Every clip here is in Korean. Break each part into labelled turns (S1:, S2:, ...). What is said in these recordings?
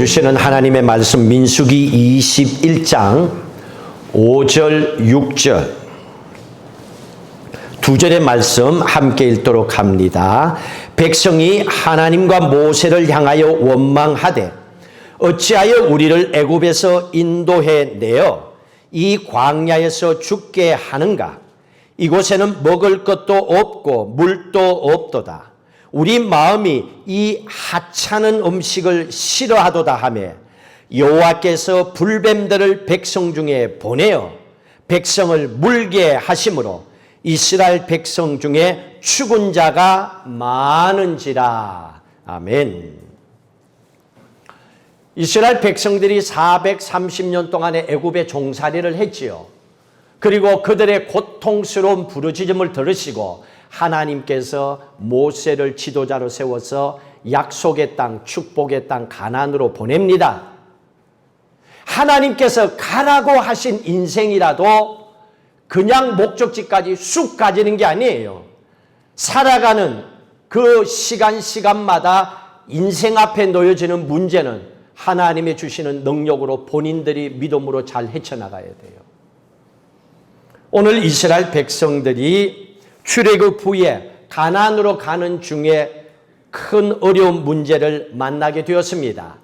S1: 주시는 하나님의 말씀 민수기 21장 5절 6절 두 절의 말씀 함께 읽도록 합니다. 백성이 하나님과 모세를 향하여 원망하되 어찌하여 우리를 애굽에서 인도해 내어 이 광야에서 죽게 하는가? 이곳에는 먹을 것도 없고 물도 없도다. 우리 마음이 이 하찮은 음식을 싫어하도다 하며 여호와께서 불뱀들을 백성 중에 보내어 백성을 물게 하심으로 이스라엘 백성 중에 죽은 자가 많은지라. 아멘. 이스라엘 백성들이 430년 동안의 애굽의 종살이를 했지요. 그리고 그들의 고통스러운 부르짖음을 들으시고 하나님께서 모세를 지도자로 세워서 약속의 땅, 축복의 땅 가나안으로 보냅니다. 하나님께서 가라고 하신 인생이라도 그냥 목적지까지 쑥 가지는 게 아니에요. 살아가는 그 시간마다 인생 앞에 놓여지는 문제는 하나님이 주시는 능력으로 본인들이 믿음으로 잘 헤쳐나가야 돼요. 오늘 이스라엘 백성들이 출애굽 후에 가나안으로 가는 중에 큰 어려운 문제를 만나게 되었습니다.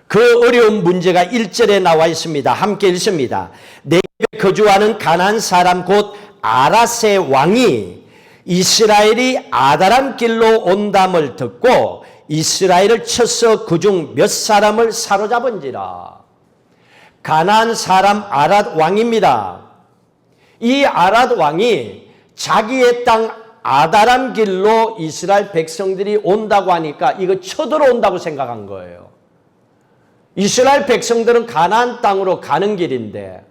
S1: 그 어려운 문제가 1절에 나와 있습니다. 함께 읽습니다. 내게 거주하는 가나안 사람 곧 아랏의 왕이 이스라엘이 아다람 길로 온담을 듣고 이스라엘을 쳐서 그중 몇 사람을 사로잡은지라. 가나안 사람 아랏 왕입니다. 이 아랏 왕이 자기의 땅 아다람 길로 이스라엘 백성들이 온다고 하니까 이거 쳐들어온다고 생각한 거예요. 이스라엘 백성들은 가나안 땅으로 가는 길인데,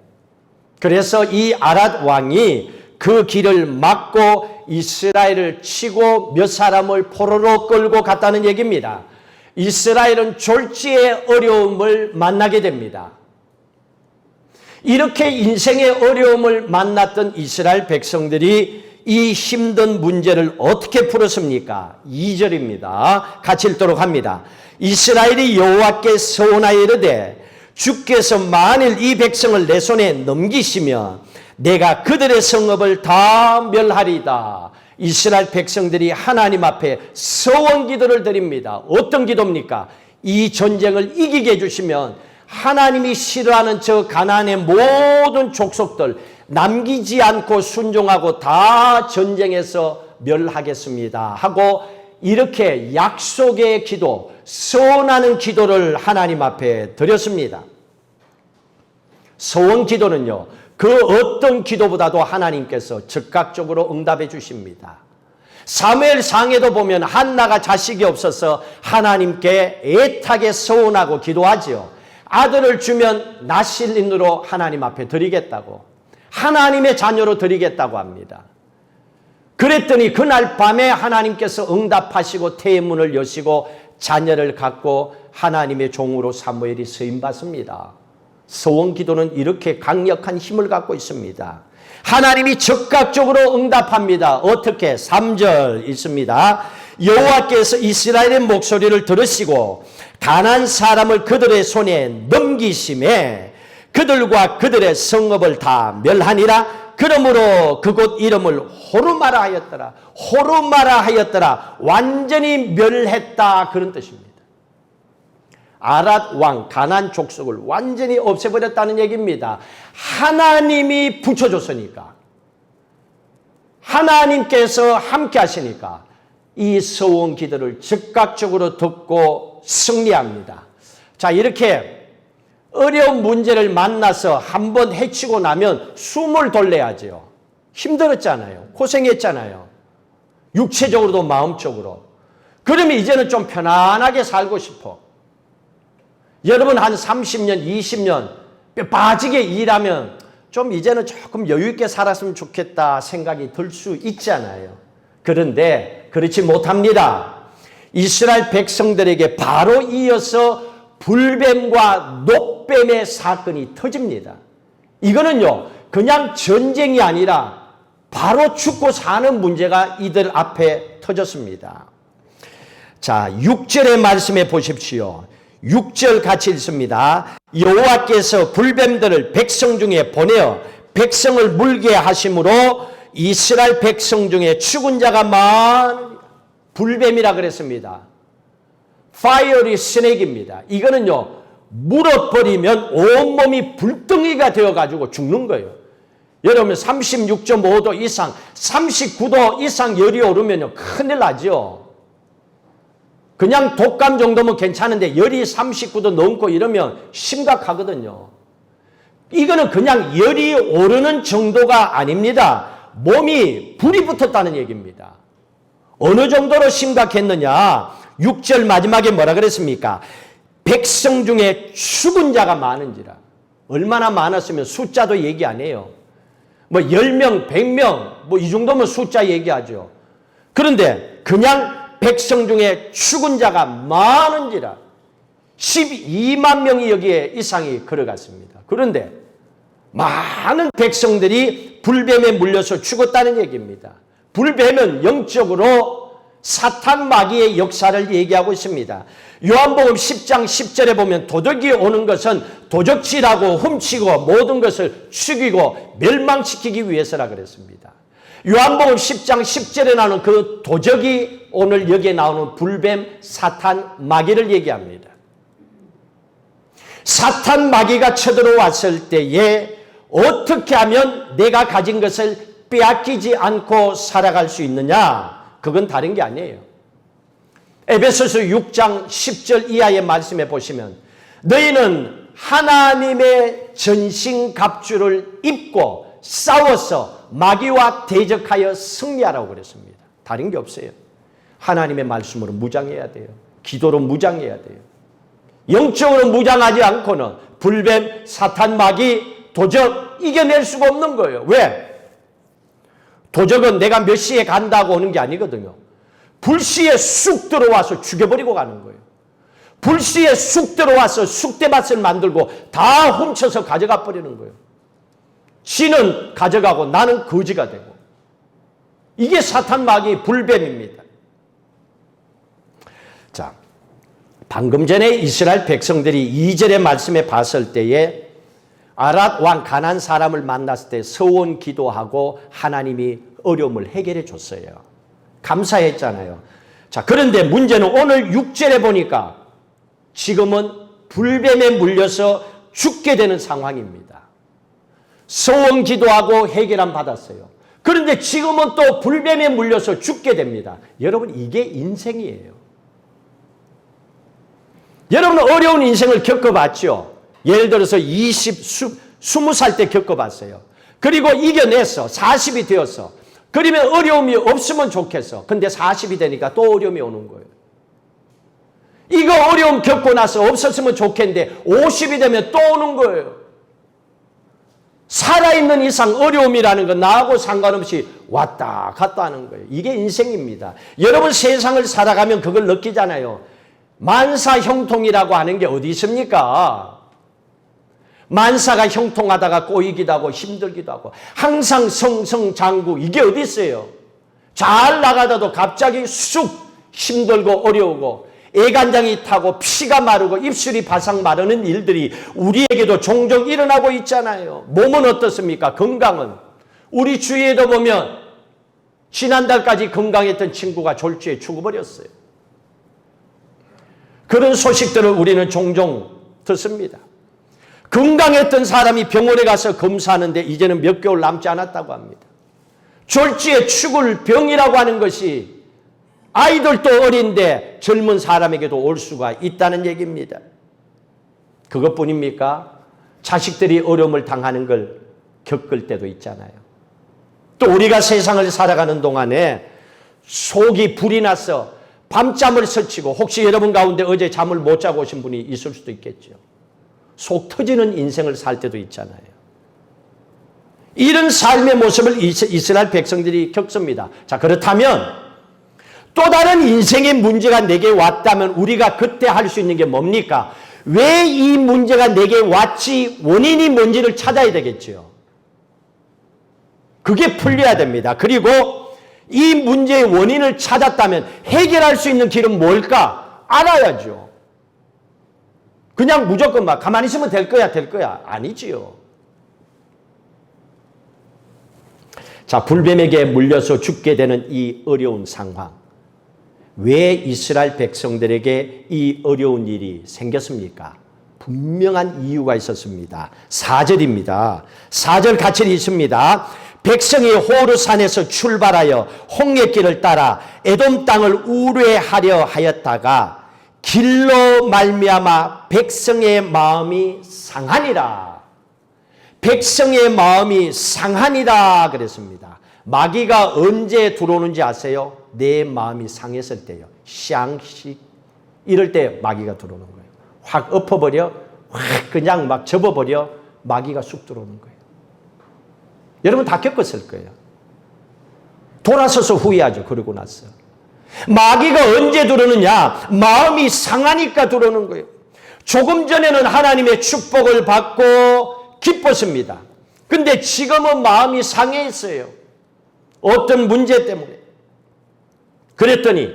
S1: 그래서 이 아랏 왕이 그 길을 막고 이스라엘을 치고 몇 사람을 포로로 끌고 갔다는 얘기입니다. 이스라엘은 졸지의 어려움을 만나게 됩니다. 이렇게 인생의 어려움을 만났던 이스라엘 백성들이 이 힘든 문제를 어떻게 풀었습니까? 2절입니다. 같이 읽도록 합니다. 이스라엘이 여호와께 서원하여 이르되 주께서 만일 이 백성을 내 손에 넘기시면 내가 그들의 성읍을 다 멸하리다. 이스라엘 백성들이 하나님 앞에 서원 기도를 드립니다. 어떤 기도입니까? 이 전쟁을 이기게 해주시면 하나님이 싫어하는 저 가나안의 모든 족속들 남기지 않고 순종하고 다 전쟁에서 멸하겠습니다 하고 이렇게 약속의 기도, 서원하는 기도를 하나님 앞에 드렸습니다. 서원 기도는요, 그 어떤 기도보다도 하나님께서 즉각적으로 응답해 주십니다. 사무엘상에도 보면 한나가 자식이 없어서 하나님께 애타게 서원하고 기도하지요. 아들을 주면 나실린으로 하나님 앞에 드리겠다고, 하나님의 자녀로 드리겠다고 합니다. 그랬더니 그날 밤에 하나님께서 응답하시고 태문을 여시고 자녀를 갖고 하나님의 종으로 사무엘이 쓰임받습니다. 서원 기도는 이렇게 강력한 힘을 갖고 있습니다. 하나님이 즉각적으로 응답합니다. 어떻게? 3절 있습니다. 여호와께서 이스라엘의 목소리를 들으시고 가나안 사람을 그들의 손에 넘기심에 그들과 그들의 성읍을 다 멸하니라. 그러므로 그곳 이름을 호르마라 하였더라. 호르마라 하였더라. 완전히 멸했다, 그런 뜻입니다. 아랏 왕 가나안 족속을 완전히 없애버렸다는 얘기입니다. 하나님이 붙여줬으니까, 하나님께서 함께 하시니까 이 서원 기도를 즉각적으로 듣고 승리합니다. 자, 이렇게 어려운 문제를 만나서 한번 해치고 나면 숨을 돌려야죠. 힘들었잖아요. 고생했잖아요. 육체적으로도 마음적으로. 그러면 이제는 좀 편안하게 살고 싶어. 여러분 한 30년, 20년 빠지게 일하면 좀 이제는 조금 여유 있게 살았으면 좋겠다 생각이 들 수 있잖아요. 그런데 그렇지 못합니다. 이스라엘 백성들에게 바로 이어서 불뱀과 녹뱀의 사건이 터집니다. 이거는요, 그냥 전쟁이 아니라 바로 죽고 사는 문제가 이들 앞에 터졌습니다. 자, 6절의 말씀에 보십시오. 6절 같이 읽습니다. 여호와께서 불뱀들을 백성 중에 보내어 백성을 물게 하심으로 이스라엘 백성 중에 죽은 자가 많으니라. 불뱀이라 그랬습니다. 파이어리 스네이크입니다. 이거는요, 물어버리면 온몸이 불덩이가 되어가지고 죽는 거예요. 여러분 36.5도 이상, 39도 이상 열이 오르면요, 큰일 나죠. 그냥 독감 정도면 괜찮은데 열이 39도 넘고 이러면 심각하거든요. 이거는 그냥 열이 오르는 정도가 아닙니다. 몸이 불이 붙었다는 얘기입니다. 어느 정도로 심각했느냐? 6절 마지막에 뭐라 그랬습니까? 백성 중에 죽은 자가 많은지라. 얼마나 많았으면 숫자도 얘기 안 해요. 뭐 10명, 100명 뭐 이 정도면 숫자 얘기하죠. 그런데 그냥 백성 중에 죽은 자가 많은지라. 12만 명이 여기에 이상이 걸어갔습니다. 그런데 많은 백성들이 불뱀에 물려서 죽었다는 얘기입니다. 불뱀은 영적으로 사탄 마귀의 역사를 얘기하고 있습니다. 요한복음 10장 10절에 보면 도적이 오는 것은 도적질하고 훔치고 모든 것을 죽이고 멸망시키기 위해서라 그랬습니다. 요한복음 10장 10절에 나오는 그 도적이 오늘 여기에 나오는 불뱀 사탄 마귀를 얘기합니다. 사탄 마귀가 쳐들어왔을 때에 어떻게 하면 내가 가진 것을 빼앗기지 않고 살아갈 수 있느냐? 그건 다른 게 아니에요. 에베소서 6장 10절 이하의 말씀에 보시면 너희는 하나님의 전신갑주를 입고 싸워서 마귀와 대적하여 승리하라고 그랬습니다. 다른 게 없어요. 하나님의 말씀으로 무장해야 돼요. 기도로 무장해야 돼요. 영적으로 무장하지 않고는 불뱀, 사탄, 마귀, 도적 이겨낼 수가 없는 거예요. 왜? 도적은 내가 몇 시에 간다고 오는 게 아니거든요. 불시에 쑥 들어와서 죽여버리고 가는 거예요. 불시에 쑥 들어와서 쑥대밭을 만들고 다 훔쳐서 가져가 버리는 거예요. 지는 가져가고 나는 거지가 되고. 이게 사탄 마귀 불뱀입니다. 자, 방금 전에 이스라엘 백성들이 2절의 말씀에 봤을 때에 아랏 왕 가난 사람을 만났을 때 서원 기도하고 하나님이 어려움을 해결해 줬어요. 감사했잖아요. 자, 그런데 문제는 오늘 6절에 보니까 지금은 불뱀에 물려서 죽게 되는 상황입니다. 서원 기도하고 해결함 받았어요. 그런데 지금은 또 불뱀에 물려서 죽게 됩니다. 여러분, 이게 인생이에요. 여러분은 어려운 인생을 겪어봤죠? 예를 들어서 20살 때 겪어봤어요. 그리고 이겨냈어. 40이 되었어. 그러면 어려움이 없으면 좋겠어. 근데 40이 되니까 또 어려움이 오는 거예요. 이거 어려움 겪고 나서 없었으면 좋겠는데 50이 되면 또 오는 거예요. 살아있는 이상 어려움이라는 건 나하고 상관없이 왔다 갔다 하는 거예요. 이게 인생입니다. 여러분 세상을 살아가면 그걸 느끼잖아요. 만사 형통이라고 하는 게 어디 있습니까? 만사가 형통하다가 꼬이기도 하고 힘들기도 하고 항상 성성장구 이게 어디 있어요? 잘 나가다도 갑자기 쑥 힘들고 어려우고 애간장이 타고 피가 마르고 입술이 바싹 마르는 일들이 우리에게도 종종 일어나고 있잖아요. 몸은 어떻습니까? 건강은 우리 주위에도 보면 지난달까지 건강했던 친구가 졸지에 죽어버렸어요. 그런 소식들을 우리는 종종 듣습니다. 건강했던 사람이 병원에 가서 검사하는데 이제는 몇 개월 남지 않았다고 합니다. 졸지에 죽을 병이라고 하는 것이 아이들도 어린데 젊은 사람에게도 올 수가 있다는 얘기입니다. 그것뿐입니까? 자식들이 어려움을 당하는 걸 겪을 때도 있잖아요. 또 우리가 세상을 살아가는 동안에 속이 불이 나서 밤잠을 설치고 혹시 여러분 가운데 어제 잠을 못 자고 오신 분이 있을 수도 있겠죠. 속 터지는 인생을 살 때도 있잖아요. 이런 삶의 모습을 이스라엘 백성들이 겪습니다. 자, 그렇다면 또 다른 인생의 문제가 내게 왔다면 우리가 그때 할 수 있는 게 뭡니까? 왜 이 문제가 내게 왔지 원인이 뭔지를 찾아야 되겠죠. 그게 풀려야 됩니다. 그리고 이 문제의 원인을 찾았다면 해결할 수 있는 길은 뭘까? 알아야죠. 그냥 무조건 막 가만히 있으면 될 거야. 아니지요. 자, 불뱀에게 물려서 죽게 되는 이 어려운 상황. 왜 이스라엘 백성들에게 이 어려운 일이 생겼습니까? 분명한 이유가 있었습니다. 4절입니다. 4절 같이 읽습니다. 백성이 호르산에서 출발하여 홍해길을 따라 에돔 땅을 우회하려 하였다가 길로 말미암아 백성의 마음이 상하니라. 백성의 마음이 상하니라 그랬습니다. 마귀가 언제 들어오는지 아세요? 내 마음이 상했을 때요. 샹식 이럴 때 마귀가 들어오는 거예요. 확 엎어버려, 확 그냥 막 접어버려, 마귀가 쑥 들어오는 거예요. 여러분 다 겪었을 거예요. 돌아서서 후회하죠. 그러고 나서. 마귀가 언제 들어오느냐? 마음이 상하니까 들어오는 거예요. 조금 전에는 하나님의 축복을 받고 기뻤습니다. 근데 지금은 마음이 상해 있어요. 어떤 문제 때문에. 그랬더니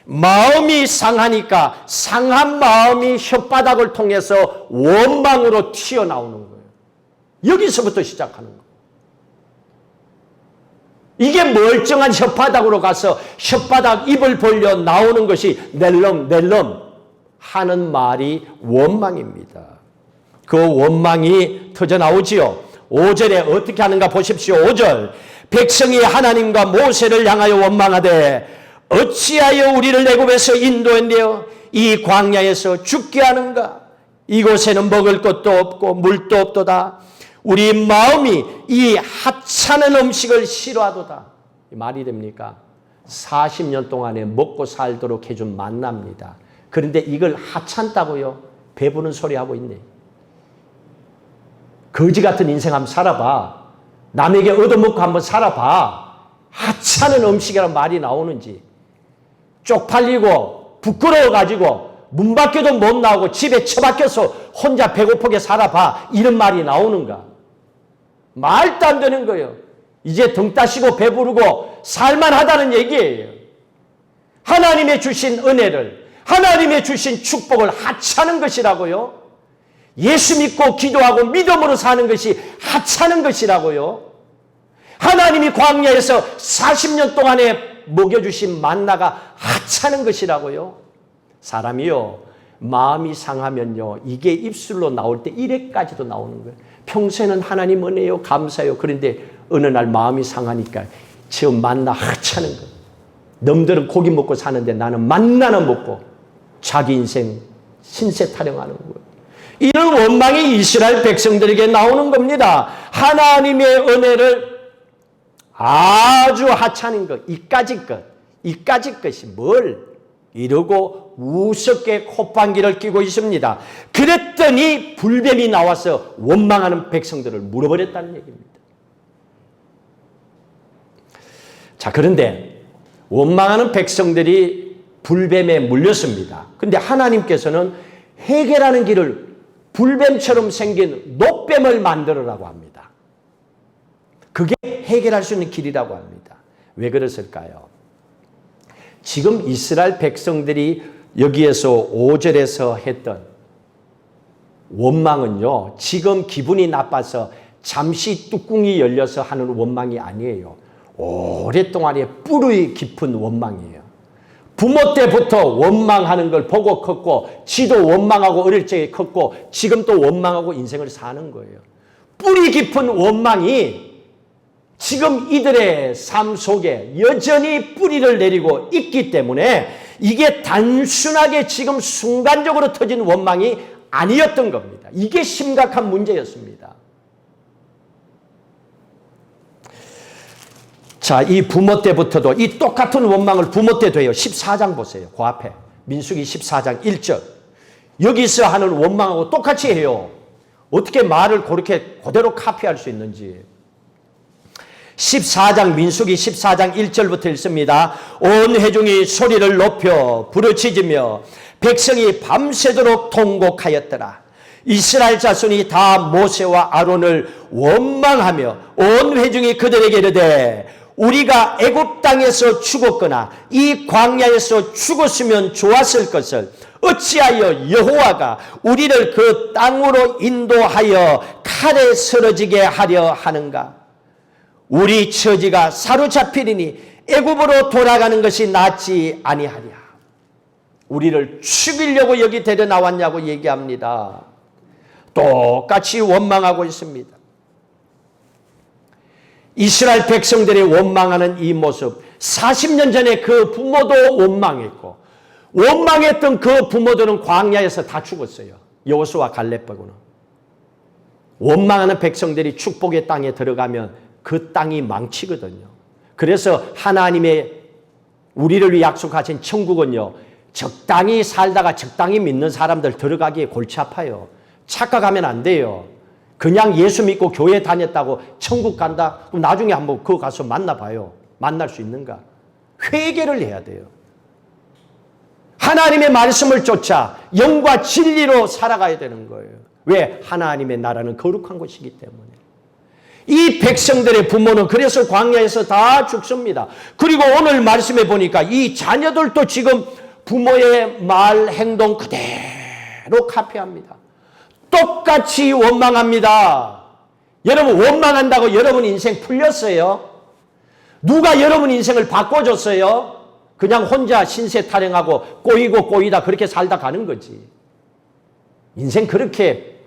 S1: 마음이 상하니까 상한 마음이 혓바닥을 통해서 원망으로 튀어나오는 거예요. 여기서부터 시작하는 거예요. 이게 멀쩡한 혓바닥으로 가서 혓바닥 입을 벌려 나오는 것이 낼름 하는 말이 원망입니다. 그 원망이 터져나오지요. 5절에 어떻게 하는가 보십시오. 5절 백성이 하나님과 모세를 향하여 원망하되 어찌하여 우리를 애굽에서 인도했네요. 이 광야에서 죽게 하는가. 이곳에는 먹을 것도 없고 물도 없도다. 우리 마음이 이 하찮은 음식을 싫어하도다. 말이 됩니까? 40년 동안에 먹고 살도록 해준 만나입니다. 그런데 이걸 하찮다고요? 배부른 소리 하고 있네. 거지 같은 인생 한번 살아봐. 남에게 얻어먹고 한번 살아봐. 하찮은 음식이라는 말이 나오는지. 쪽팔리고 부끄러워가지고 문 밖에도 못 나오고 집에 처박혀서 혼자 배고프게 살아봐. 이런 말이 나오는가? 말도 안 되는 거예요. 이제 등 따시고 배부르고 살만하다는 얘기예요. 하나님의 주신 은혜를, 하나님의 주신 축복을 하찮은 것이라고요. 예수 믿고 기도하고 믿음으로 사는 것이 하찮은 것이라고요. 하나님이 광야에서 40년 동안에 먹여주신 만나가 하찮은 것이라고요. 사람이요, 마음이 상하면요, 이게 입술로 나올 때 이래까지도 나오는 거예요. 평소에는 하나님 은혜요, 감사해요. 그런데 어느 날 마음이 상하니까 지금 만나 하찮은 거예요. 놈들은 고기 먹고 사는데 나는 만나는 먹고 자기 인생 신세 타령하는 거예요. 이런 원망이 이스라엘 백성들에게 나오는 겁니다. 하나님의 은혜를 아주 하찮은 것, 이까짓 것이 뭘 이러고 우습게 콧방귀를 뀌고 있습니다. 그랬더니 불뱀이 나와서 원망하는 백성들을 물어버렸다는 얘기입니다. 자, 그런데 원망하는 백성들이 불뱀에 물렸습니다. 그런데 하나님께서는 해결하는 길을 불뱀처럼 생긴 녹뱀을 만들어라고 합니다. 그게 해결할 수 있는 길이라고 합니다. 왜 그랬을까요? 지금 이스라엘 백성들이 여기에서 5절에서 했던 원망은요, 지금 기분이 나빠서 잠시 뚜껑이 열려서 하는 원망이 아니에요. 오랫동안의 뿌리 깊은 원망이에요. 부모 때부터 원망하는 걸 보고 컸고, 지도 원망하고 어릴 적에 컸고, 지금 또 원망하고 인생을 사는 거예요. 뿌리 깊은 원망이 지금 이들의 삶 속에 여전히 뿌리를 내리고 있기 때문에 이게 단순하게 지금 순간적으로 터진 원망이 아니었던 겁니다. 이게 심각한 문제였습니다. 자, 이 부모 때부터도 이 똑같은 원망을 부모 때도 해요. 14장 보세요. 그 앞에 민수기 14장 1절. 여기서 하는 원망하고 똑같이 해요. 어떻게 말을 그렇게 그대로 카피할 수 있는지. 14장 민수기 14장 1절부터 읽습니다. 온 회중이 소리를 높여 부르짖으며 백성이 밤새도록 통곡하였더라. 이스라엘 자손이 다 모세와 아론을 원망하며 온 회중이 그들에게 이르되 우리가 애굽 땅에서 죽었거나 이 광야에서 죽었으면 좋았을 것을 어찌하여 여호와가 우리를 그 땅으로 인도하여 칼에 쓰러지게 하려 하는가? 우리 처지가 사로잡히리니 애굽으로 돌아가는 것이 낫지 아니하랴. 우리를 죽이려고 여기 데려 나왔냐고 얘기합니다. 똑같이 원망하고 있습니다. 이스라엘 백성들이 원망하는 이 모습, 40년 전에 그 부모도 원망했고 원망했던 그 부모들은 광야에서 다 죽었어요. 여호수아 갈렙 빼고는. 원망하는 백성들이 축복의 땅에 들어가면 그 땅이 망치거든요. 그래서 하나님의 우리를 위해 약속하신 천국은요, 적당히 살다가 적당히 믿는 사람들 들어가기에 골치 아파요. 착각하면 안 돼요. 그냥 예수 믿고 교회 다녔다고 천국 간다? 그럼 나중에 한번 그거 가서 만나봐요. 만날 수 있는가? 회개를 해야 돼요. 하나님의 말씀을 쫓아 영과 진리로 살아가야 되는 거예요. 왜? 하나님의 나라는 거룩한 것이기 때문에. 이 백성들의 부모는 그래서 광야에서 다 죽습니다. 그리고 오늘 말씀해 보니까 이 자녀들도 지금 부모의 말, 행동 그대로 카피합니다. 똑같이 원망합니다. 여러분, 원망한다고 여러분 인생 풀렸어요? 누가 여러분 인생을 바꿔줬어요? 그냥 혼자 신세 타령하고 꼬이고 꼬이다 그렇게 살다 가는 거지. 인생 그렇게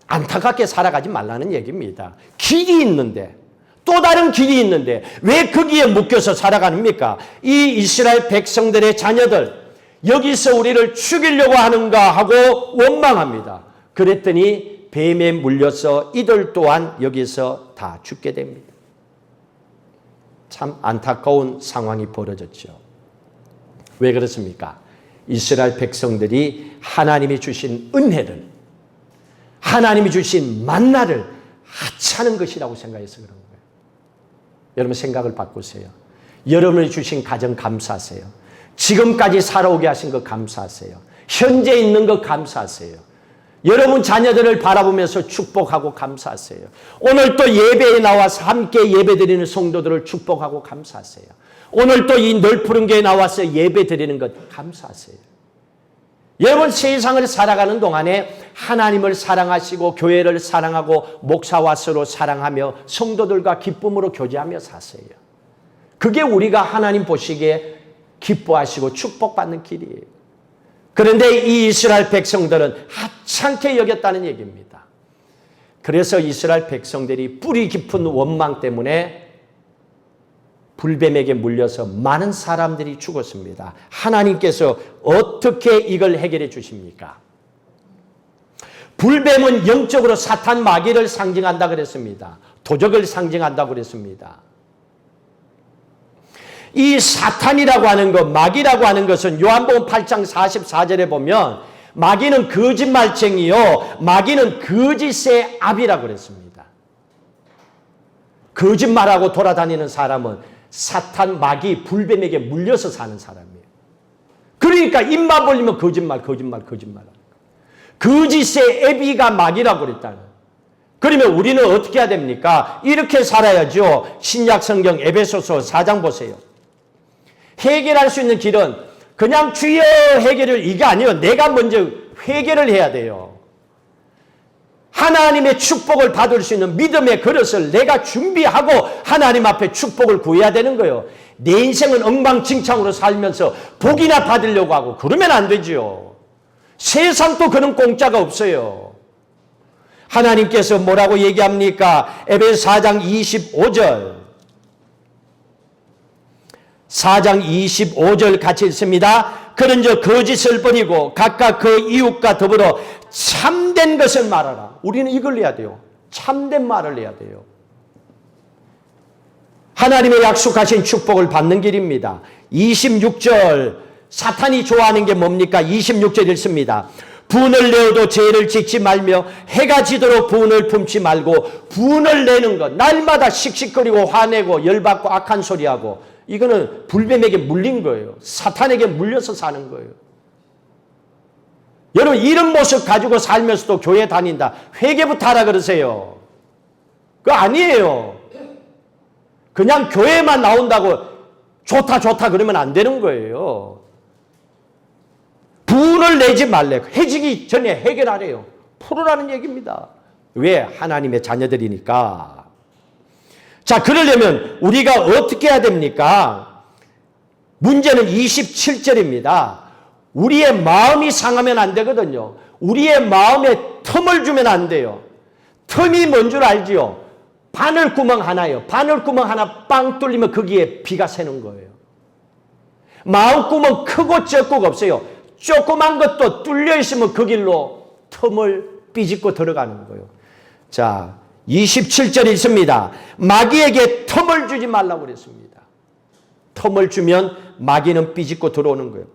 S1: 안타깝게 살아가지 말라는 얘기입니다. 길이 있는데, 또 다른 길이 있는데 왜 거기에 묶여서 살아가는입니까? 이 이스라엘 백성들의 자녀들, 여기서 우리를 죽이려고 하는가 하고 원망합니다. 그랬더니 뱀에 물려서 이들 또한 여기서 다 죽게 됩니다. 참 안타까운 상황이 벌어졌죠. 왜 그렇습니까? 이스라엘 백성들이 하나님이 주신 은혜를, 하나님이 주신 만나를 하찮은 것이라고 생각해서 그런 거예요. 여러분 생각을 바꾸세요. 여러분이 주신 가정 감사하세요. 지금까지 살아오게 하신 것 감사하세요. 현재 있는 것 감사하세요. 여러분 자녀들을 바라보면서 축복하고 감사하세요. 오늘 또 예배에 나와서 함께 예배드리는 성도들을 축복하고 감사하세요. 오늘 또 이 넓은 교회에 나와서 예배드리는 것 감사하세요. 여러분 세상을 살아가는 동안에 하나님을 사랑하시고 교회를 사랑하고 목사와 서로 사랑하며 성도들과 기쁨으로 교제하며 사세요. 그게 우리가 하나님 보시기에 기뻐하시고 축복받는 길이에요. 그런데 이 이스라엘 백성들은 하찮게 여겼다는 얘기입니다. 그래서 이스라엘 백성들이 뿌리 깊은 원망 때문에 불뱀에게 물려서 많은 사람들이 죽었습니다. 하나님께서 어떻게 이걸 해결해 주십니까? 불뱀은 영적으로 사탄 마귀를 상징한다 그랬습니다. 도적을 상징한다고 그랬습니다. 이 사탄이라고 하는 것, 마귀라고 하는 것은 요한복음 8장 44절에 보면 마귀는 거짓말쟁이요, 마귀는 거짓의 압이라고 그랬습니다. 거짓말하고 돌아다니는 사람은 사탄, 마귀, 불뱀에게 물려서 사는 사람이에요. 그러니까 입만 벌리면 거짓말. 거짓의 애비가 마귀라고 그랬다는. 그러면 우리는 어떻게 해야 됩니까? 이렇게 살아야죠. 신약 성경 에베소서 4장 보세요. 해결할 수 있는 길은 그냥 주여 해결을 이게 아니에요. 내가 먼저 회개를 해야 돼요. 하나님의 축복을 받을 수 있는 믿음의 그릇을 내가 준비하고 하나님 앞에 축복을 구해야 되는 거예요. 내 인생은 엉망진창으로 살면서 복이나 받으려고 하고 그러면 안 되죠. 세상도 그런 공짜가 없어요. 하나님께서 뭐라고 얘기합니까? 에베소 4장 25절. 4장 25절 같이 읽습니다. 그런즉 거짓을 버리고 각각 그 이웃과 더불어 참된 것을 말하라. 우리는 이걸 해야 돼요. 참된 말을 해야 돼요. 하나님의 약속하신 축복을 받는 길입니다. 26절 사탄이 좋아하는 게 뭡니까? 26절 읽습니다. 분을 내어도 죄를 짓지 말며 해가 지도록 분을 품지 말고 분을 내는 것. 날마다 씩씩거리고 화내고 열받고 악한 소리하고 이거는 불뱀에게 물린 거예요. 사탄에게 물려서 사는 거예요. 여러분 이런 모습 가지고 살면서도 교회 다닌다. 회개부터 하라 그러세요. 그거 아니에요. 그냥 교회만 나온다고 좋다 좋다 그러면 안 되는 거예요. 분을 내지 말래. 해지기 전에 해결하래요. 풀으라는 얘기입니다. 왜? 하나님의 자녀들이니까. 자, 그러려면 우리가 어떻게 해야 됩니까? 문제는 27절입니다. 우리의 마음이 상하면 안 되거든요. 우리의 마음에 틈을 주면 안 돼요. 틈이 뭔 줄 알지요? 바늘구멍 하나요. 바늘구멍 하나 빵 뚫리면 거기에 비가 새는 거예요. 마음구멍 크고 적고가 없어요. 조그만 것도 뚫려 있으면 그 길로 틈을 삐집고 들어가는 거예요. 자, 27절에 있습니다. 마귀에게 틈을 주지 말라고 그랬습니다. 틈을 주면 마귀는 삐집고 들어오는 거예요.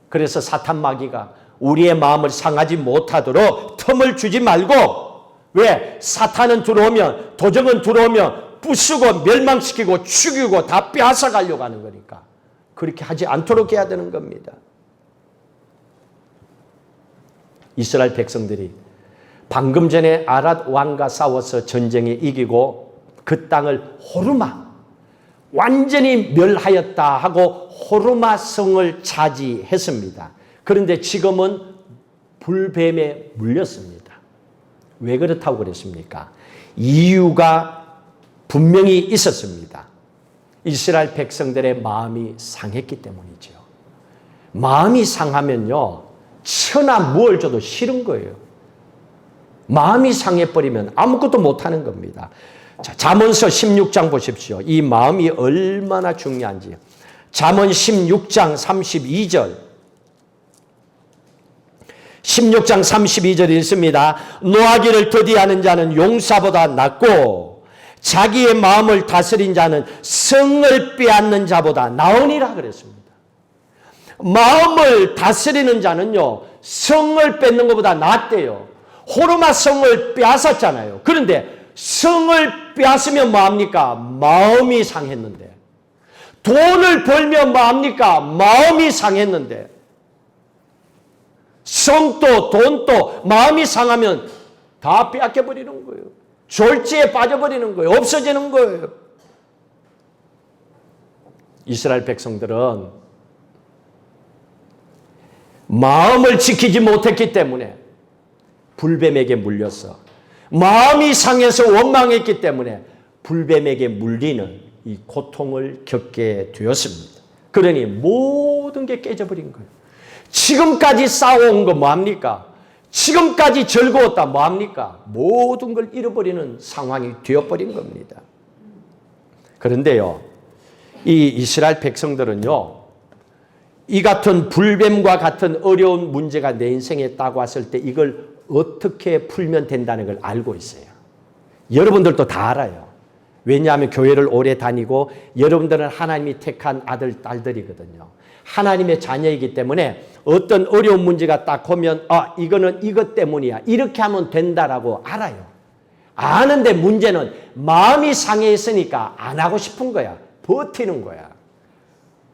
S1: 그래서 사탄 마귀가 우리의 마음을 상하지 못하도록 틈을 주지 말고, 왜? 사탄은 들어오면, 도적은 들어오면 부수고 멸망시키고 죽이고 다 빼앗아 가려고 하는 거니까 그렇게 하지 않도록 해야 되는 겁니다. 이스라엘 백성들이 방금 전에 아랏 왕과 싸워서 전쟁에 이기고 그 땅을 호르마, 완전히 멸하였다 하고 호르마 성을 차지했습니다. 그런데 지금은 불뱀에 물렸습니다. 왜 그렇다고 그랬습니까? 이유가 분명히 있었습니다. 이스라엘 백성들의 마음이 상했기 때문이죠. 마음이 상하면요, 천하 무엇을 줘도 싫은 거예요. 마음이 상해버리면 아무것도 못하는 겁니다. 자, 잠언서 16장 보십시오. 이 마음이 얼마나 중요한지. 잠언 16장 32절. 16장 32절에 있습니다. 노하기를 더디하는 자는 용사보다 낫고 자기의 마음을 다스린 자는 성을 빼앗는 자보다 나으니라 그랬습니다. 마음을 다스리는 자는요, 성을 뺏는 것보다 낫대요. 호르마 성을 빼앗았잖아요. 그런데 성을 빼앗으면 뭐합니까? 마음이 상했는데. 돈을 벌면 뭐합니까? 마음이 상했는데. 성도 돈도 마음이 상하면 다 빼앗겨버리는 거예요. 졸지에 빠져버리는 거예요. 없어지는 거예요. 이스라엘 백성들은 마음을 지키지 못했기 때문에 불뱀에게 물렸어. 마음이 상해서 원망했기 때문에 불뱀에게 물리는 이 고통을 겪게 되었습니다. 그러니 모든 게 깨져버린 거예요. 지금까지 싸워온 거 뭐합니까? 지금까지 즐거웠다 뭐합니까? 모든 걸 잃어버리는 상황이 되어버린 겁니다. 그런데요, 이 이스라엘 백성들은요, 이 같은 불뱀과 같은 어려운 문제가 내 인생에 딱 왔을 때 이걸 어떻게 풀면 된다는 걸 알고 있어요. 여러분들도 다 알아요. 왜냐하면 교회를 오래 다니고 여러분들은 하나님이 택한 아들, 딸들이거든요. 하나님의 자녀이기 때문에 어떤 어려운 문제가 딱 오면 이거는 이것 때문이야. 이렇게 하면 된다라고 알아요. 아는데 문제는 마음이 상해 있으니까 안 하고 싶은 거야. 버티는 거야.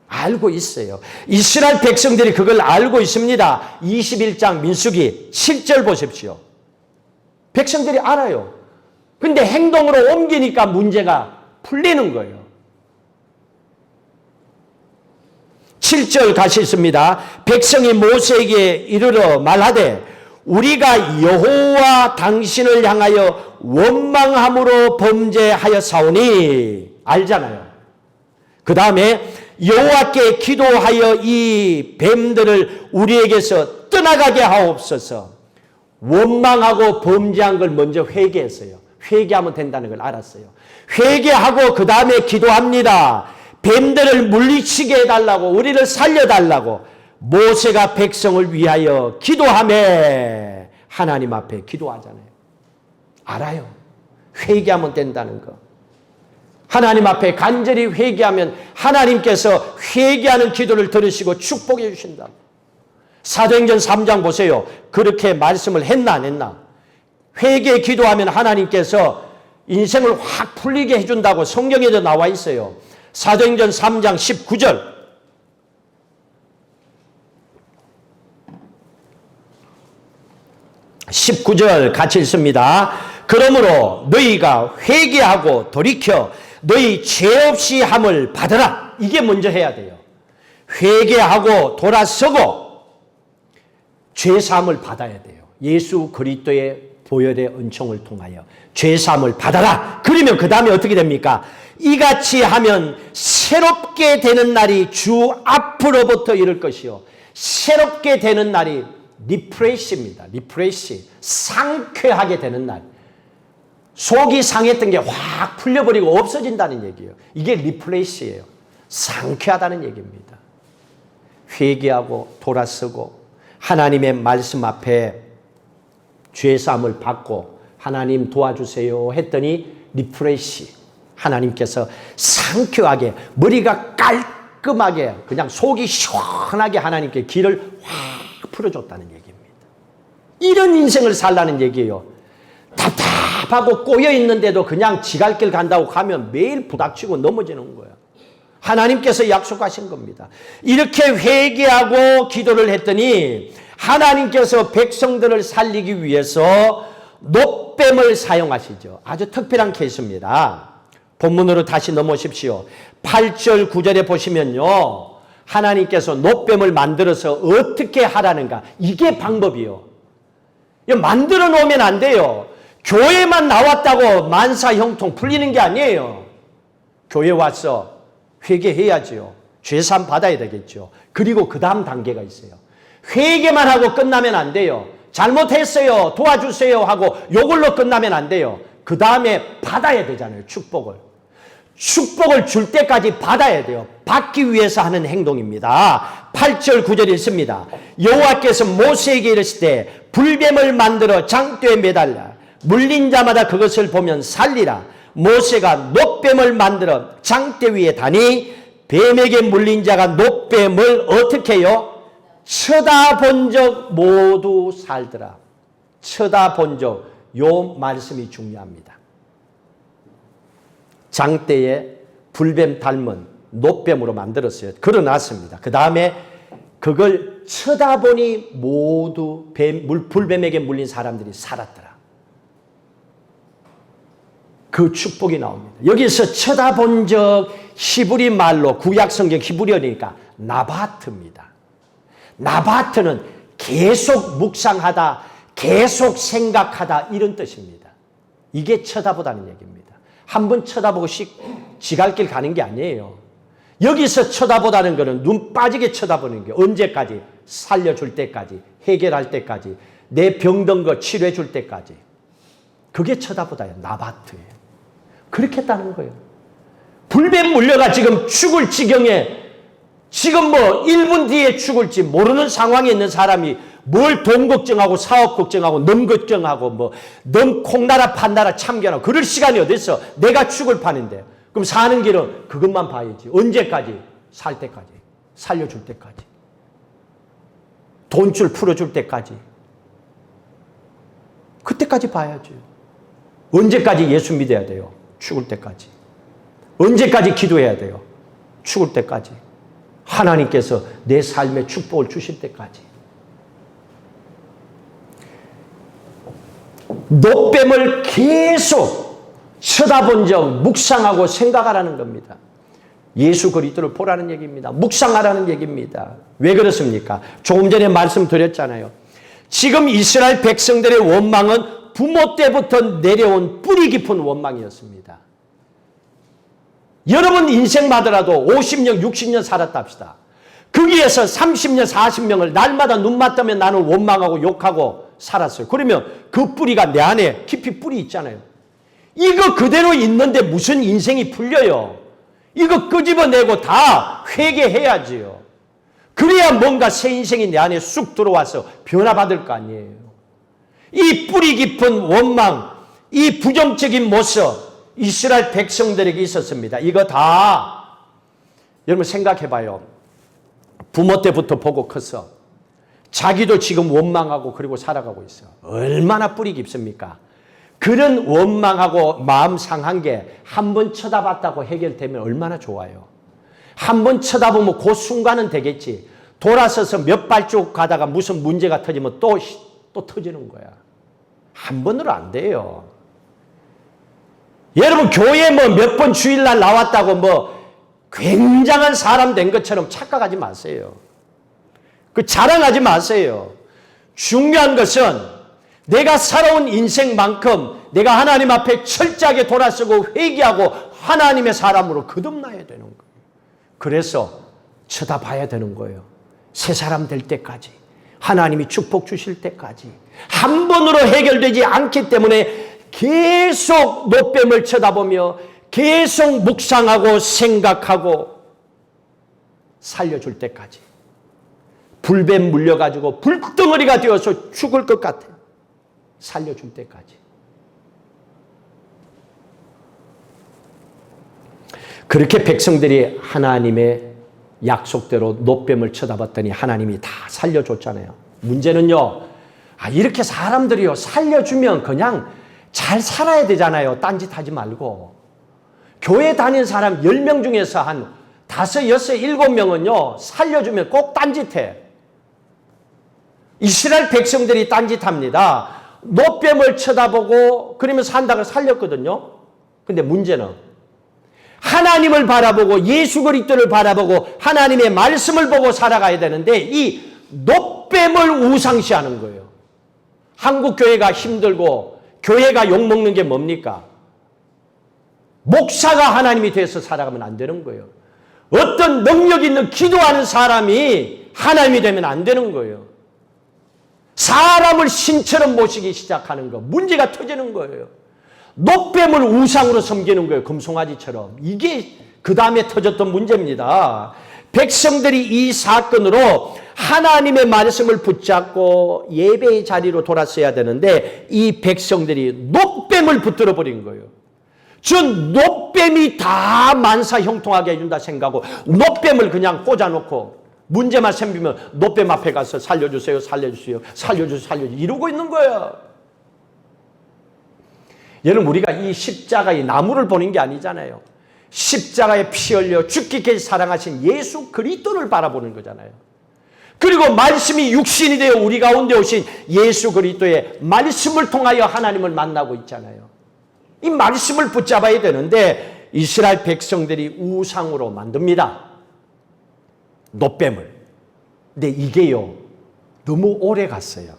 S1: 알고 있어요. 이스라엘 백성들이 그걸 알고 있습니다. 21장 민수기 7절 보십시오. 백성들이 알아요. 근데 행동으로 옮기니까 문제가 풀리는 거예요. 7절 같이 있습니다. 백성이 모세에게 이르러 말하되 우리가 여호와 당신을 향하여 원망함으로 범죄하였사오니. 알잖아요. 그 다음에 여호와께 기도하여 이 뱀들을 우리에게서 떠나가게 하옵소서. 원망하고 범죄한 걸 먼저 회개했어요. 회개하면 된다는 걸 알았어요. 회개하고 그 다음에 기도합니다. 뱀들을 물리치게 해달라고, 우리를 살려달라고. 모세가 백성을 위하여 기도하며 하나님 앞에 기도하잖아요. 알아요. 회개하면 된다는 거. 하나님 앞에 간절히 회개하면 하나님께서 회개하는 기도를 들으시고 축복해 주신다. 사도행전 3장 보세요. 그렇게 말씀을 했나 안 했나? 회개 기도하면 하나님께서 인생을 확 풀리게 해준다고 성경에도 나와 있어요. 사도행전 3장 19절. 같이 읽습니다. 그러므로 너희가 회개하고 돌이켜 너희 죄 없이 함을 받으라. 이게 먼저 해야 돼요. 회개하고 돌아서고 죄 사함을 받아야 돼요. 예수 그리스도의 보혈의 은총을 통하여 죄 사함을 받아라. 그러면 그 다음에 어떻게 됩니까? 이같이 하면 새롭게 되는 날이 주 앞으로부터 이를 것이요. 새롭게 되는 날이 리프레시입니다. 리프레시. 상쾌하게 되는 날. 속이 상했던 게 확 풀려버리고 없어진다는 얘기예요. 이게 리프레시예요. 상쾌하다는 얘기입니다. 회개하고 돌아서고 하나님의 말씀 앞에 죄사함을 받고 하나님 도와주세요 했더니 리프레시. 하나님께서 상쾌하게 머리가 깔끔하게 그냥 속이 시원하게 하나님께 길을 확 풀어줬다는 얘기입니다. 이런 인생을 살라는 얘기예요. 답답하고 꼬여있는데도 그냥 지갈길 간다고 가면 매일 부닥치고 넘어지는 거예요. 하나님께서 약속하신 겁니다. 이렇게 회개하고 기도를 했더니 하나님께서 백성들을 살리기 위해서 놋뱀을 사용하시죠. 아주 특별한 케이스입니다. 본문으로 다시 넘어오십시오. 8절 9절에 보시면요. 하나님께서 놋뱀을 만들어서 어떻게 하라는가. 이게 방법이요. 만들어 놓으면 안 돼요. 교회만 나왔다고 만사형통 풀리는 게 아니에요. 교회 와서 회개해야지요. 죄사함 받아야 되겠죠. 그리고 그 다음 단계가 있어요. 회개만 하고 끝나면 안 돼요. 잘못했어요. 도와주세요 하고 요걸로 끝나면 안 돼요. 그 다음에 받아야 되잖아요. 축복을. 축복을 줄 때까지 받아야 돼요. 받기 위해서 하는 행동입니다. 8절 9절에 있습니다. 여호와께서 모세에게 이르실 때 불뱀을 만들어 장대에 매달라 물린 자마다 그것을 보면 살리라. 모세가 놋뱀을 만들어 장대 위에 다니 뱀에게 물린 자가 놋뱀을 어떻게 해요? 쳐다본 적 모두 살더라. 쳐다본 적, 요 말씀이 중요합니다. 장대에 불뱀 닮은 놋뱀으로 만들었어요. 걸어놨습니다. 그 다음에 그걸 쳐다보니 모두 불뱀에게 물린 사람들이 살았더라. 그 축복이 나옵니다. 여기서 쳐다본 적 히브리 말로 구약성경 히브리어니까 나바트입니다. 나바트는 계속 묵상하다, 계속 생각하다 이런 뜻입니다. 이게 쳐다보다는 얘기입니다. 한번 쳐다보고 지갈길 가는 게 아니에요. 여기서 쳐다보다는 것은 눈 빠지게 쳐다보는 게 언제까지? 살려줄 때까지, 해결할 때까지, 내 병든 거 치료해 줄 때까지. 그게 쳐다보다예요. 나바트예요. 그렇게 했다는 거예요. 불뱀 물려가 지금 죽을 지경에 지금 1분 뒤에 죽을지 모르는 상황에 있는 사람이 뭘 돈 걱정하고 사업 걱정하고 놈 걱정하고 놈 콩나라 판나라 참견하고 그럴 시간이 어디 있어. 내가 죽을 판인데. 그럼 사는 길은 그것만 봐야지. 언제까지? 살 때까지. 살려줄 때까지. 돈줄 풀어줄 때까지. 그때까지 봐야죠. 언제까지 예수 믿어야 돼요? 죽을 때까지. 언제까지 기도해야 돼요? 죽을 때까지. 하나님께서 내 삶에 축복을 주실 때까지. 놋뱀을 계속 쳐다본 적 묵상하고 생각하라는 겁니다. 예수 그리스도를 보라는 얘기입니다. 묵상하라는 얘기입니다. 왜 그렇습니까? 조금 전에 말씀드렸잖아요. 지금 이스라엘 백성들의 원망은 부모 때부터 내려온 뿌리 깊은 원망이었습니다. 여러분 인생마다라도 50년, 60년 살았다 합시다. 거기에서 30년, 40명을 날마다 눈 맞다면 나는 원망하고 욕하고 살았어요. 그러면 그 뿌리가 내 안에 깊이 뿌리 있잖아요. 이거 그대로 있는데 무슨 인생이 풀려요? 이거 끄집어내고 다 회개해야지요. 그래야 뭔가 새 인생이 내 안에 쑥 들어와서 변화받을 거 아니에요. 이 뿌리 깊은 원망, 이 부정적인 모습 이스라엘 백성들에게 있었습니다. 이거 다 여러분 생각해봐요. 부모 때부터 보고 커서 자기도 지금 원망하고 그리고 살아가고 있어. 얼마나 뿌리 깊습니까? 그런 원망하고 마음 상한 게 한 번 쳐다봤다고 해결되면 얼마나 좋아요. 한 번 쳐다보면 그 순간은 되겠지. 돌아서서 몇 발쭉 가다가 무슨 문제가 터지면 또 터지는 거야. 한 번으로 안 돼요. 여러분 교회 뭐 몇 번 주일날 나왔다고 뭐 굉장한 사람 된 것처럼 착각하지 마세요. 그 자랑하지 마세요. 중요한 것은 내가 살아온 인생만큼 내가 하나님 앞에 철저하게 돌아서고 회개하고 하나님의 사람으로 거듭나야 되는 거예요. 그래서 쳐다봐야 되는 거예요. 새 사람 될 때까지, 하나님이 축복 주실 때까지. 한 번으로 해결되지 않기 때문에 계속 노뱀을 쳐다보며 계속 묵상하고 생각하고 살려줄 때까지. 불뱀 물려가지고 불덩어리가 되어서 죽을 것 같아. 살려줄 때까지. 그렇게 백성들이 하나님의 약속대로 노뱀을 쳐다봤더니 하나님이 다 살려줬잖아요. 문제는요, 이렇게 사람들이요, 살려주면 그냥 잘 살아야 되잖아요. 딴짓하지 말고. 교회 다니는 사람 10명 중에서 한 5, 6, 7명은요, 살려주면 꼭 딴짓해. 이스라엘 백성들이 딴짓합니다. 노뱀을 쳐다보고 그러면서 산다고 살렸거든요. 근데 문제는 하나님을 바라보고 예수 그리스도를 바라보고 하나님의 말씀을 보고 살아가야 되는데 이 노뱀을 우상시하는 거예요. 한국 교회가 힘들고 교회가 욕먹는 게 뭡니까? 목사가 하나님이 돼서 살아가면 안 되는 거예요. 어떤 능력 있는 기도하는 사람이 하나님이 되면 안 되는 거예요. 사람을 신처럼 모시기 시작하는 거, 문제가 터지는 거예요. 노뱀을 우상으로 섬기는 거예요. 금송아지처럼. 이게 그 다음에 터졌던 문제입니다. 백성들이 이 사건으로 하나님의 말씀을 붙잡고 예배의 자리로 돌아서야 되는데 이 백성들이 노뱀을 붙들어 버린 거예요. 저 노뱀이 다 만사 형통하게 해준다 생각하고 노뱀을 그냥 꽂아놓고 문제만 생기면 노뱀 앞에 가서 살려주세요, 살려주세요, 살려주세요, 살려주세요 이러고 있는 거예요. 여러분, 우리가 이 십자가의 나무를 보는 게 아니잖아요. 십자가에 피 흘려 죽기까지 사랑하신 예수 그리스도를 바라보는 거잖아요. 그리고 말씀이 육신이 되어 우리 가운데 오신 예수 그리스도의 말씀을 통하여 하나님을 만나고 있잖아요. 이 말씀을 붙잡아야 되는데 이스라엘 백성들이 우상으로 만듭니다. 노뱀을. 근데 이게요, 너무 오래 갔어요.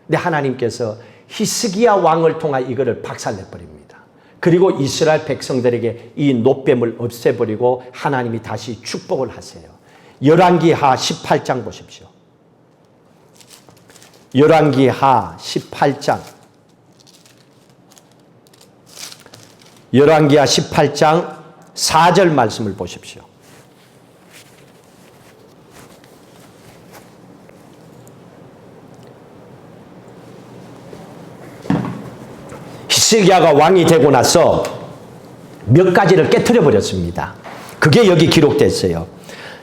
S1: 근데 하나님께서 히스기야 왕을 통해 이거를 박살내버립니다. 그리고 이스라엘 백성들에게 이 노뱀을 없애버리고 하나님이 다시 축복을 하세요. 열왕기하 18장 보십시오. 열왕기하 18장. 열왕기하 18장 4절 말씀을 보십시오. 히스기야가 왕이 되고 나서 몇 가지를 깨트려 버렸습니다. 그게 여기 기록됐어요.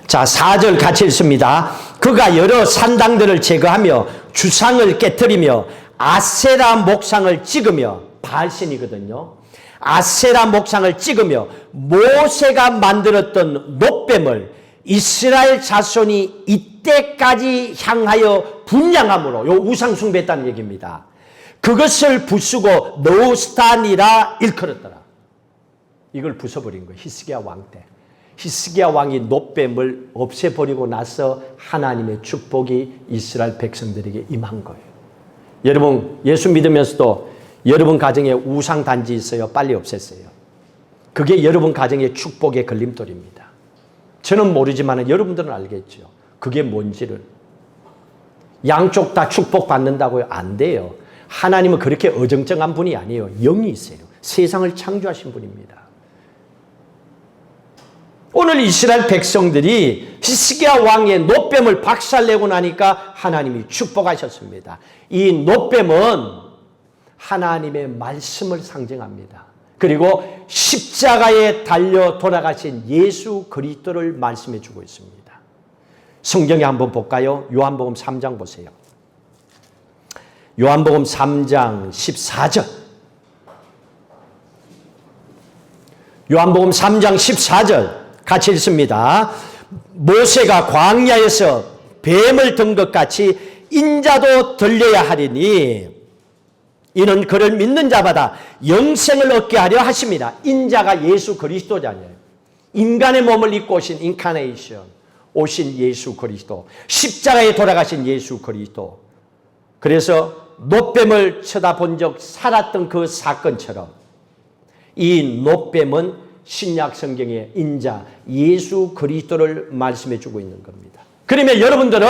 S1: 자, 4절 같이 읽습니다. 그가 여러 산당들을 제거하며 주상을 깨트리며 아세라 목상을 찍으며, 바알신이거든요. 아세라 목상을 찍으며 모세가 만들었던 노뱀을 이스라엘 자손이 이때까지 향하여 분양함으로, 요 우상 숭배했다는 얘기입니다. 그것을 부수고 노스탄이라 일컬었더라. 이걸 부숴버린 거예요. 히스기야 왕 때. 히스기야 왕이 노뱀을 없애버리고 나서 하나님의 축복이 이스라엘 백성들에게 임한 거예요. 여러분, 예수 믿으면서도 여러분 가정에 우상 단지 있어요. 빨리 없앴어요. 그게 여러분 가정의 축복의 걸림돌입니다. 저는 모르지만 여러분들은 알겠죠. 그게 뭔지를. 양쪽 다 축복받는다고요? 안 돼요. 하나님은 그렇게 어정쩡한 분이 아니에요. 영이 있어요. 세상을 창조하신 분입니다. 오늘 이스라엘 백성들이 히스기야 왕의 노뱀을 박살내고 나니까 하나님이 축복하셨습니다. 이 노뱀은 하나님의 말씀을 상징합니다. 그리고 십자가에 달려 돌아가신 예수 그리스도를 말씀해 주고 있습니다. 성경에 한번 볼까요? 요한복음 3장 보세요. 요한복음 3장 14절. 요한복음 3장 14절 같이 읽습니다. 모세가 광야에서 뱀을 든 것 같이 인자도 들려야 하리니 이는 그를 믿는 자마다 영생을 얻게 하려 하십니다. 인자가 예수 그리스도잖아요. 인간의 몸을 입고 오신 인카네이션, 오신 예수 그리스도, 십자가에 돌아가신 예수 그리스도. 그래서 놋뱀을 쳐다본 적 살았던 그 사건처럼 이 놋뱀은 신약 성경의 인자 예수 그리스도를 말씀해 주고 있는 겁니다. 그러면 여러분들은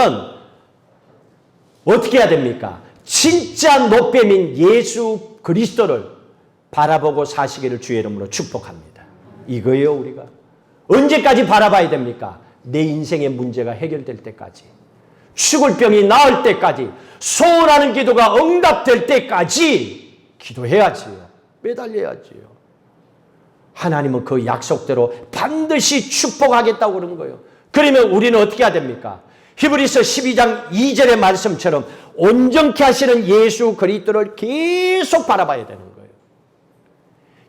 S1: 어떻게 해야 됩니까? 진짜 놋뱀인 예수 그리스도를 바라보고 사시기를 주의 이름으로 축복합니다. 이거예요, 우리가. 언제까지 바라봐야 됩니까? 내 인생의 문제가 해결될 때까지, 죽을 병이 나을 때까지, 소원하는 기도가 응답될 때까지 기도해야지요. 매달려야지요. 하나님은 그 약속대로 반드시 축복하겠다고 그런 거예요. 그러면 우리는 어떻게 해야 됩니까? 히브리서 12장 2절의 말씀처럼 온전케 하시는 예수 그리스도를 계속 바라봐야 되는 거예요.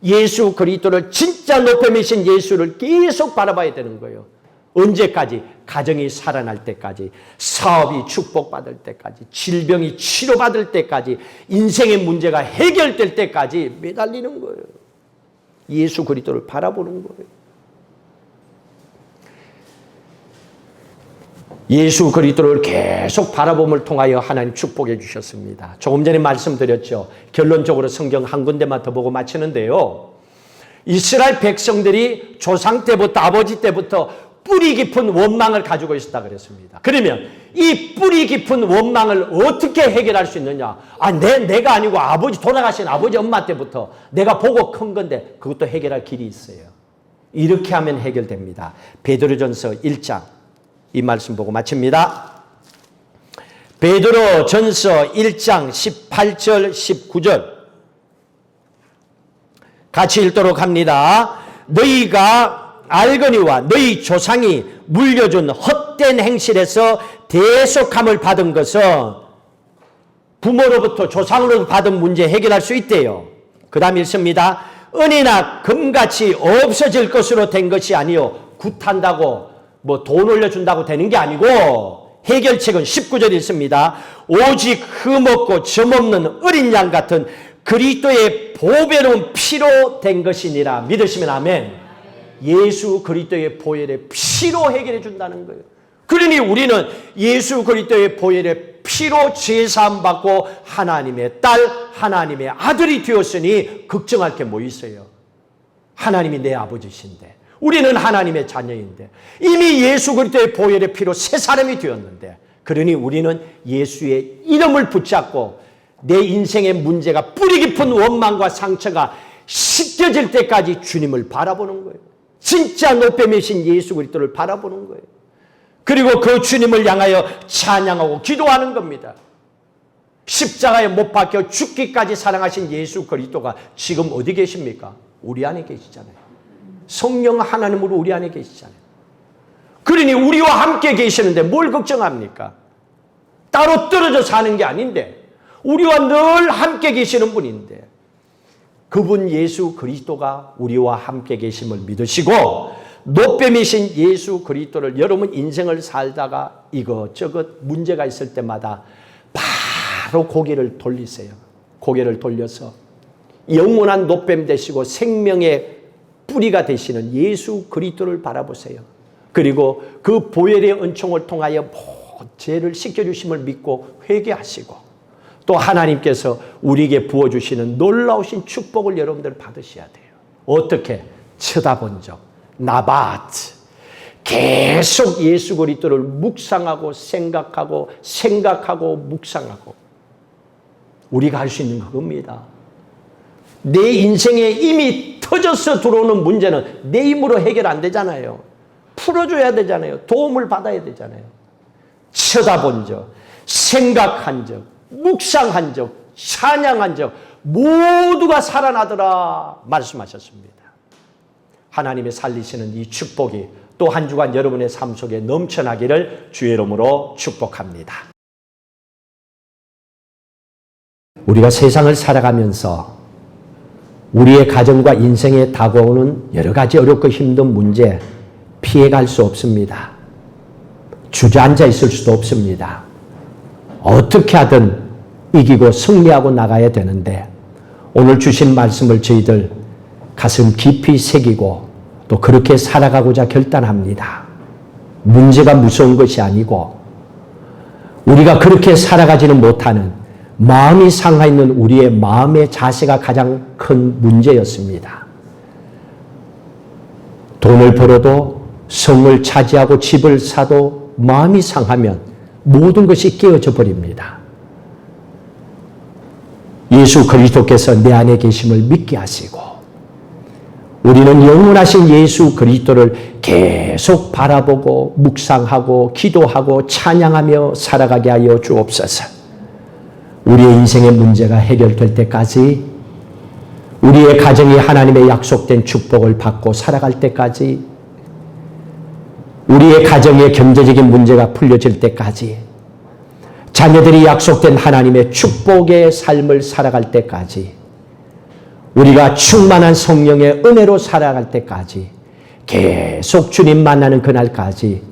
S1: 예수 그리스도를, 진짜 놋뱀이신 예수를 계속 바라봐야 되는 거예요. 언제까지? 가정이 살아날 때까지, 사업이 축복받을 때까지, 질병이 치료받을 때까지, 인생의 문제가 해결될 때까지 매달리는 거예요. 예수 그리스도를 바라보는 거예요. 예수 그리스도를 계속 바라봄을 통하여 하나님 축복해 주셨습니다. 조금 전에 말씀드렸죠. 결론적으로 성경 한 군데만 더 보고 마치는데요. 이스라엘 백성들이 조상 때부터, 아버지 때부터 뿌리 깊은 원망을 가지고 있었다 그랬습니다. 그러면 이 뿌리 깊은 원망을 어떻게 해결할 수 있느냐? 내가 아니고 아버지, 돌아가신 아버지 엄마 때부터 내가 보고 큰 건데 그것도 해결할 길이 있어요. 이렇게 하면 해결됩니다. 베드로전서 1장, 이 말씀 보고 마칩니다. 베드로전서 1장 18절 19절 같이 읽도록 합니다. 너희가 알거니와 너희 조상이 물려준 헛된 행실에서 대속함을 받은 것은 부모로부터, 조상으로부터 받은 문제 해결할 수 있대요. 그 다음 읽습니다. 은이나 금같이 없어질 것으로 된 것이 아니요, 굿한다고 돈 올려준다고 되는 게 아니고, 해결책은 19절 읽습니다. 오직 흠없고 점없는 어린 양 같은 그리스도의 보배로운 피로 된 것이니라. 믿으시면 아멘. 예수 그리스도의 보혈의 피로 해결해 준다는 거예요. 그러니 우리는 예수 그리스도의 보혈의 피로 죄사함 받고 하나님의 딸, 하나님의 아들이 되었으니 걱정할 게 뭐 있어요? 하나님이 내 아버지신데, 우리는 하나님의 자녀인데, 이미 예수 그리스도의 보혈의 피로 새 사람이 되었는데, 그러니 우리는 예수의 이름을 붙잡고 내 인생의 문제가 뿌리 깊은 원망과 상처가 씻겨질 때까지 주님을 바라보는 거예요. 진짜 놋뱀이신 예수 그리스도를 바라보는 거예요. 그리고 그 주님을 향하여 찬양하고 기도하는 겁니다. 십자가에 못 박혀 죽기까지 사랑하신 예수 그리스도가 지금 어디 계십니까? 우리 안에 계시잖아요. 성령 하나님으로 우리 안에 계시잖아요. 그러니 우리와 함께 계시는데 뭘 걱정합니까? 따로 떨어져 사는 게 아닌데, 우리와 늘 함께 계시는 분인데, 그분 예수 그리스도가 우리와 함께 계심을 믿으시고, 놋뱀이신 예수 그리스도를, 여러분 인생을 살다가 이것저것 문제가 있을 때마다 바로 고개를 돌리세요. 고개를 돌려서 영원한 놋뱀 되시고 생명의 뿌리가 되시는 예수 그리스도를 바라보세요. 그리고 그 보혈의 은총을 통하여 모든 죄를 씻겨주심을 믿고 회개하시고, 또 하나님께서 우리에게 부어주시는 놀라우신 축복을 여러분들 받으셔야 돼요. 어떻게? 쳐다본 적, 나바트, 계속 예수 그리스도를 묵상하고 생각하고 묵상하고. 우리가 할 수 있는 그겁니다. 내 인생에 이미 터져서 들어오는 문제는 내 힘으로 해결 안 되잖아요. 풀어줘야 되잖아요. 도움을 받아야 되잖아요. 쳐다본 적, 생각한 적, 묵상한 적, 찬양한 적, 모두가 살아나더라 말씀하셨습니다. 하나님의 살리시는 이 축복이 또 한 주간 여러분의 삶 속에 넘쳐나기를 주의 이름으로 축복합니다. 우리가 세상을 살아가면서 우리의 가정과 인생에 다가오는 여러 가지 어렵고 힘든 문제 피해갈 수 없습니다. 주저앉아 있을 수도 없습니다. 어떻게 하든 이기고 승리하고 나가야 되는데 오늘 주신 말씀을 저희들 가슴 깊이 새기고 또 그렇게 살아가고자 결단합니다. 문제가 무서운 것이 아니고 우리가 그렇게 살아가지는 못하는 마음이 상하 있는 우리의 마음의 자세가 가장 큰 문제였습니다. 돈을 벌어도 성을 차지하고 집을 사도 마음이 상하면 모든 것이 깨어져 버립니다. 예수 그리스도께서 내 안에 계심을 믿게 하시고 우리는 영원하신 예수 그리스도를 계속 바라보고 묵상하고 기도하고 찬양하며 살아가게 하여 주옵소서. 우리의 인생의 문제가 해결될 때까지 우리의 가정이 하나님의 약속된 축복을 받고 살아갈 때까지 우리의 가정의 경제적인 문제가 풀려질 때까지 자녀들이 약속된 하나님의 축복의 삶을 살아갈 때까지 우리가 충만한 성령의 은혜로 살아갈 때까지 계속 주님 만나는 그날까지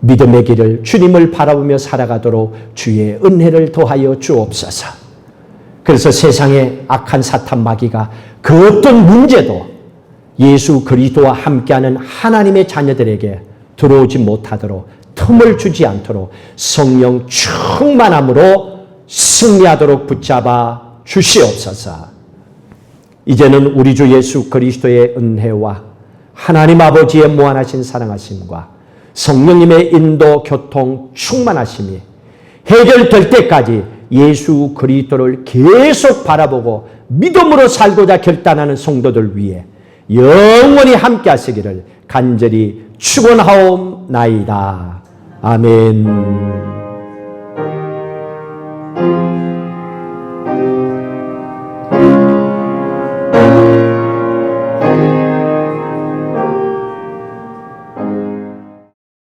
S1: 믿음의 길을 주님을 바라보며 살아가도록 주의 은혜를 더하여 주옵소서. 그래서 세상의 악한 사탄 마귀가 그 어떤 문제도 예수 그리스도와 함께하는 하나님의 자녀들에게 들어오지 못하도록 틈을 주지 않도록 성령 충만함으로 승리하도록 붙잡아 주시옵소서. 이제는 우리 주 예수 그리스도의 은혜와 하나님 아버지의 무한하신 사랑하심과 성령님의 인도 교통 충만하심이 해결될 때까지 예수 그리스도를 계속 바라보고 믿음으로 살고자 결단하는 성도들 위해 영원히 함께 하시기를 간절히 축원하옵나이다. 아멘.